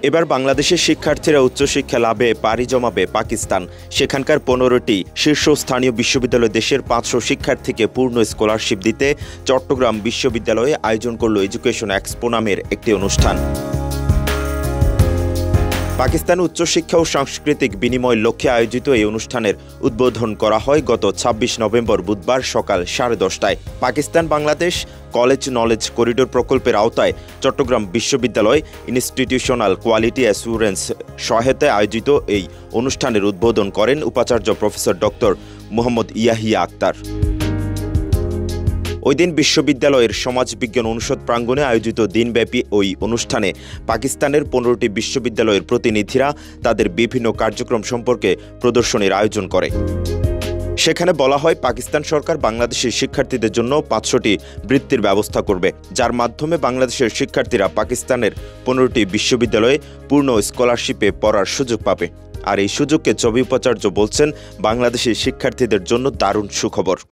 এবার বাংলাদেশের শিক্ষার্থীরা উচ্চশিক্ষা লাভে পাড়ি জমাবে পাকিস্তান। সেখানকার 15টি শীর্ষস্থানীয় বিশ্ববিদ্যালয় দেশের 500 শিক্ষার্থীকে পূর্ণ স্কলারশিপ দিতে চট্টগ্রাম বিশ্ববিদ্যালয়ে আয়োজন করল এডুকেশন এক্সপো নামের একটি অনুষ্ঠান। পাকিস্তান উচ্চশিক্ষা ও সাংস্কৃতিক বিনিময়ের লক্ষ্যে আয়োজিত এই অনুষ্ঠানের উদ্বোধন করা হয় গত 26 নভেম্বর বুধবার সকাল 10:30টায়। Pakistan Bangladesh college knowledge corridor প্রকল্পের আওতায় চট্টগ্রাম বিশ্ববিদ্যালয় ইনস্টিটিউশনাল কোয়ালিটি অ্যাসুরেন্স সহায়তায় আয়োজিত এই অনুষ্ঠানের উদ্বোধন করেন উপাচার্য প্রফেসর ডক্টর মোহাম্মদ ইয়াহিয়া আক্তার। ওই দিন বিশ্ববিদ্যালয়ের সমাজবিজ্ঞান অনুষদ প্রাঙ্গণে আয়োজিত দিনব্যাপী ওই অনুষ্ঠানে পাকিস্তানের 15টি বিশ্ববিদ্যালয়ের প্রতিনিধিরা তাদের বিভিন্ন কার্যক্রম সম্পর্কে প্রদর্শনীর আয়োজন করে। সেখানে বলা হয় পাকিস্তান সরকার বাংলাদেশের শিক্ষার্থীদের জন্য 500টি বৃত্তির ব্যবস্থা করবে, যার মাধ্যমে বাংলাদেশের শিক্ষার্থীরা পাকিস্তানের 15টি বিশ্ববিদ্যালয়ে পূর্ণ স্কলারশিপে পড়ার সুযোগ পাবে। আর এই সুযোগকে চবি উপাচার্য বলছেন বাংলাদেশের শিক্ষার্থীদের জন্য দারুণ সুখবর।